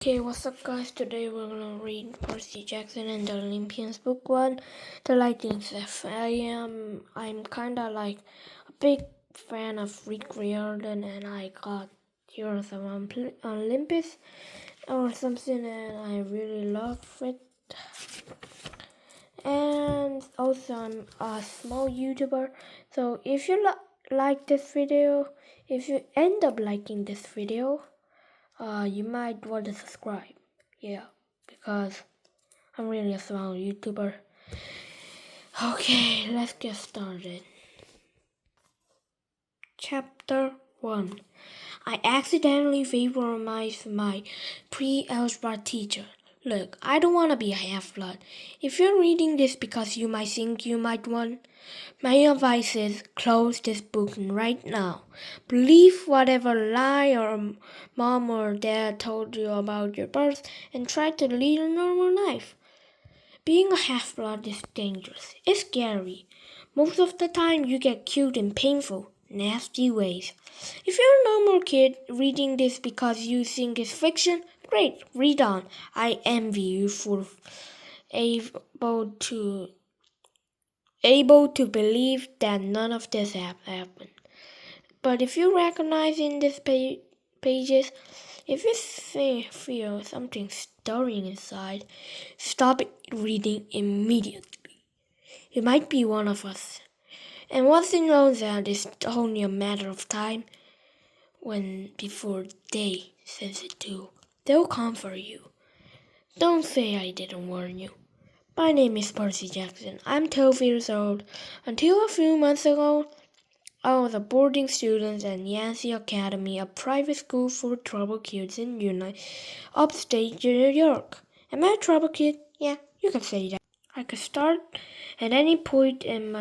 Okay, what's up guys? Today we're gonna read Percy Jackson and the Olympians book 1, The Lightning Thief. I'm kinda like a big fan of Riordan, and I got Heroes of Olympus or something, and I really love it. And also I'm a small YouTuber, so if you like this video, if you end up liking this video, you might want to subscribe. Yeah, because I'm really a small YouTuber. Okay, let's get started. Chapter 1. I accidentally vaporized my pre-algebra teacher. Look, I don't want to be a half-blood. If you're reading this because you might think you might want, my advice is close this book right now. Believe whatever lie or mom or dad told you about your birth and try to lead a normal life. Being a half-blood is dangerous. It's scary. Most of the time you get killed in painful, nasty ways. If you're a normal kid reading this because you think it's fiction, great, read on. I envy you for able to believe that none of this happened. But if you recognize in these pages, if you feel something stirring inside, stop reading immediately. You might be one of us. And one thing knows that it's only a matter of time before they sense it too. They'll come for you. Don't say I didn't warn you. My name is Percy Jackson. I'm 12 years old. Until a few months ago, I was a boarding student at Yancey Academy, a private school for troubled kids in upstate New York. Am I a troubled kid? Yeah, you can say that. I could start at any point in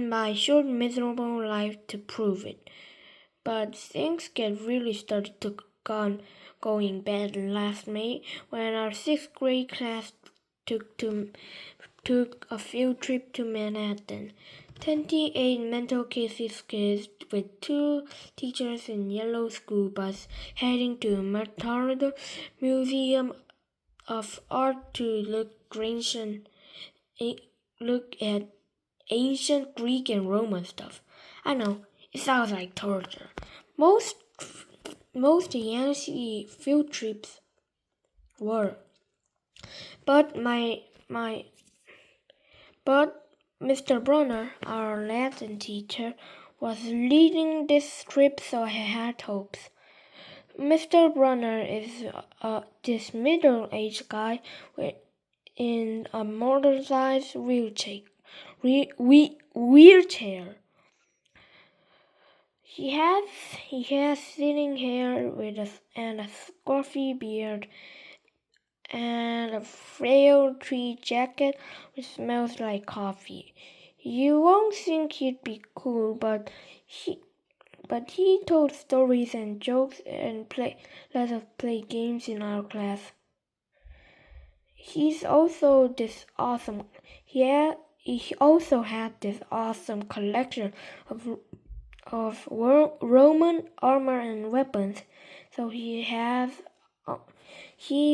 my short, miserable life to prove it. But things really started to going bad last May when our sixth grade class took a field trip to Manhattan. 28 mental cases kids with 2 teachers in yellow school bus heading to Metropolitan Museum of Art to look at ancient Greek and Roman stuff. I know, it sounds like torture. Most Yancey field trips were, but but Mr. Brunner, our Latin teacher, was leading this trip, so I had hopes. Mr. Brunner is this middle-aged guy in a motorized wheelchair. He has thinning hair and a scruffy beard and a frail tweed jacket which smells like coffee. You won't think he'd be cool, but he told stories and jokes and let us play games in our class. He also had this awesome collection of Roman armor and weapons. So he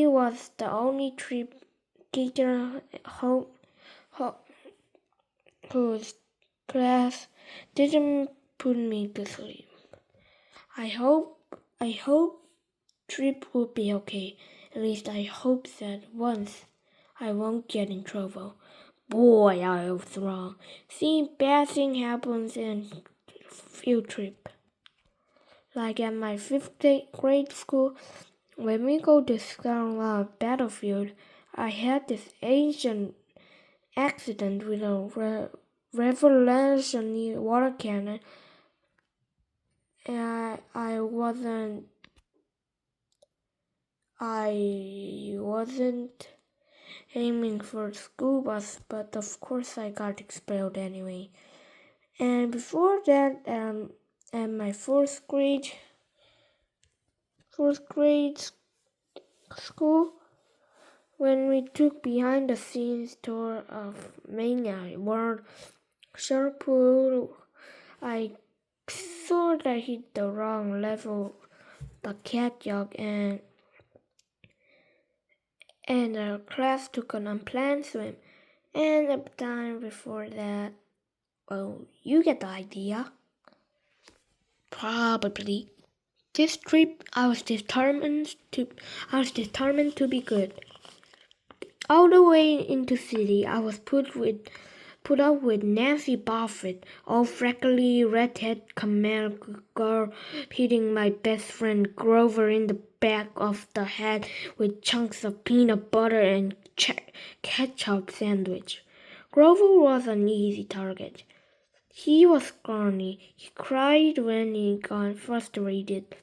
was the only trip teacher whose class didn't put me to sleep. I hope Trip will be okay. At least I hope that once I won't get in trouble. Boy, I was wrong. See, bad thing happens in field trip. Like at my 5th grade school, when we go to Scarlet Battlefield, I had this ancient accident with a revolutionary water cannon, and I wasn't aiming for the school bus, but of course I got expelled anyway. And before that, at my fourth grade school, when we took behind the scenes tour of Mania World Sharpool, I sort of hit the wrong level, the cat jog, and and our class took an unplanned swim. And the time before that, well, you get the idea. Probably. This trip, I was determined to be good. All the way into city, I was put up with Nancy Buffett, old freckly redhead camel girl, hitting my best friend Grover in the back of the head with chunks of peanut butter and ketchup sandwich. Grover was an easy target. He was scrawny. He cried when he got frustrated.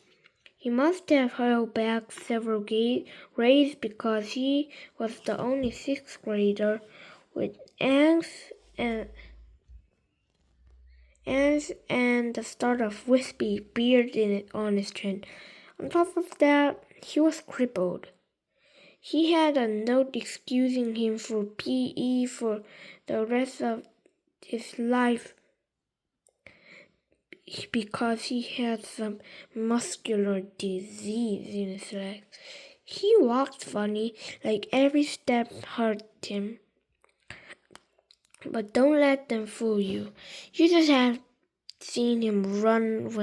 He must have held back several grades because he was the only sixth grader with angst and the start of wispy beard on his chin. On top of that, he was crippled. He had a note excusing him for PE for the rest of his life because he had some muscular disease in his legs. He walked funny, like every step hurt him. But don't let them fool you. You just have seen him run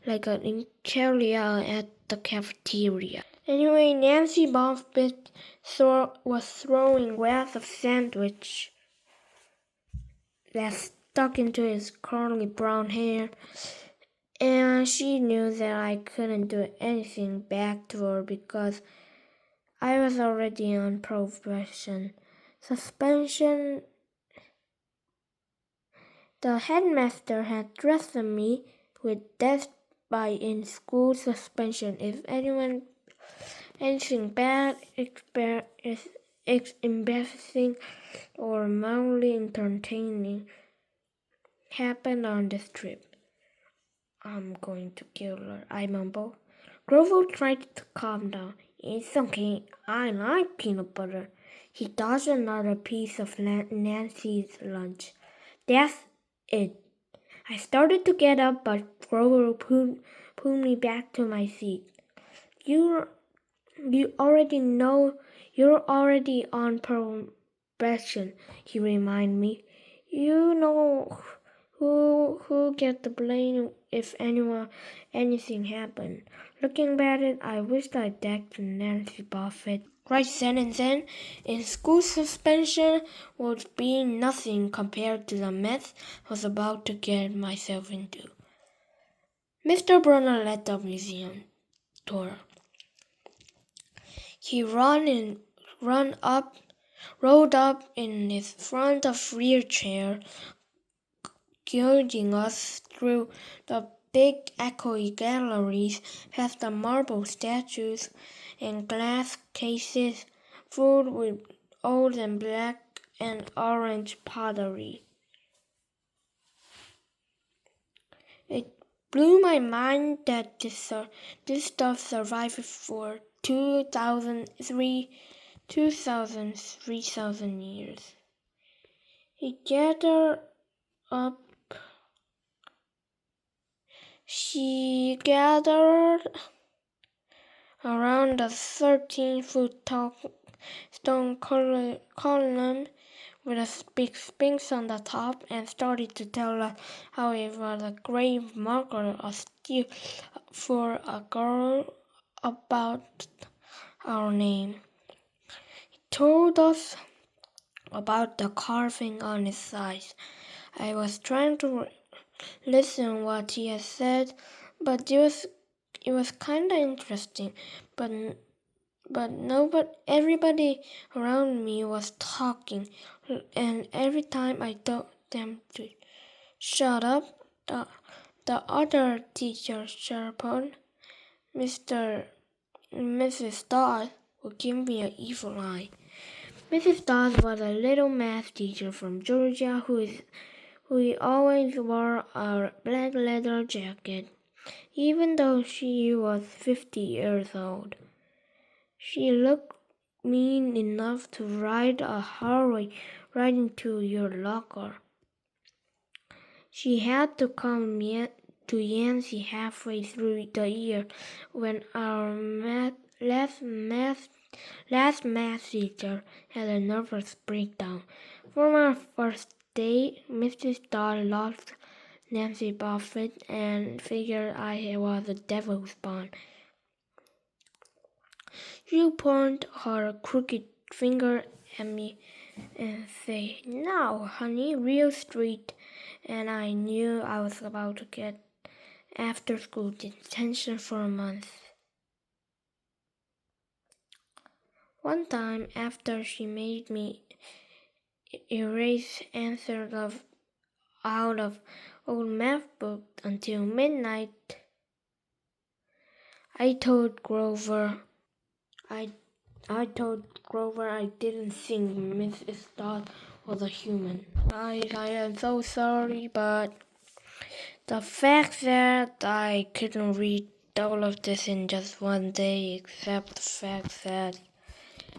like an carrier at the cafeteria. Anyway, Nancy Buffett was throwing wads of sandwich that stuck into his curly brown hair, and she knew that I couldn't do anything back to her because I was already on probation. Suspension. The headmaster had threatened me with death by in-school suspension if anything bad, embarrassing, or mildly entertaining happened on this trip. I'm going to kill her, I mumbled. Grover tried to calm down. It's okay, I like peanut butter. He dodged another piece of Nancy's lunch. That's it. I started to get up, but Grover pulled me back to my seat. You already know you're already on probation, he reminded me. You know who get the blame if anything happened. Looking back at it, I wished I decked Nancy Buffett. Right then and then, in school suspension would be nothing compared to the mess I was about to get myself into. Mr. Brunner led the museum tour. He rolled up in his front of rear chair, guiding us through the big echoey galleries past the marble statues and glass cases filled with old and black and orange pottery. It blew my mind that this stuff survived for 3,000 years. She gathered around the 13-foot tall stone column with a big sphinx on the top and started to tell us how it was a grave marker of steel for a girl about our name. He told us about the carving on its sides. I was trying to listen what he had said, but it was kind of interesting. But everybody around me was talking, and every time I told them to shut up, the other teacher, Sharpon, Mrs. Dodd, would give me an evil eye. Mrs. Dodd was a little math teacher from Georgia who always wore a black leather jacket, even though she was 50 years old. She looked mean enough to ride a Harley right into your locker. She had to come to Yancy halfway through the year when our last math Last math teacher had a nervous breakdown. For my first day, Mrs. Dodd lost Nancy Buffett and figured I was a devil spawn. She pointed her crooked finger at me and said, "Now, honey, real straight." And I knew I was about to get after-school detention for a month. One time, after she made me erase answers out of old math book until midnight, I told Grover I didn't think Mrs. Dodd was a human. I am so sorry, but the fact that I couldn't read all of this in just one day, except the fact that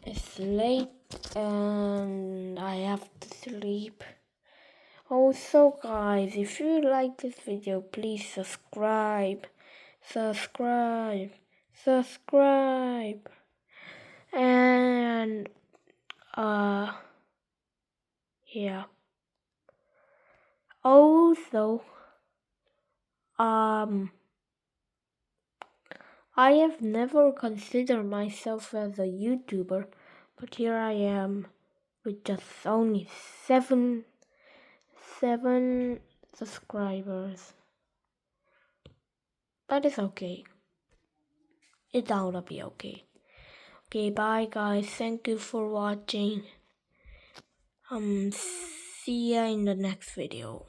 it's late and I have to sleep. Also guys, if you like this video, please subscribe. And yeah. Also, I have never considered myself as a YouTuber, but here I am with just only seven subscribers. But it's okay. It's gonna be okay. Okay, bye guys. Thank you for watching. See ya in the next video.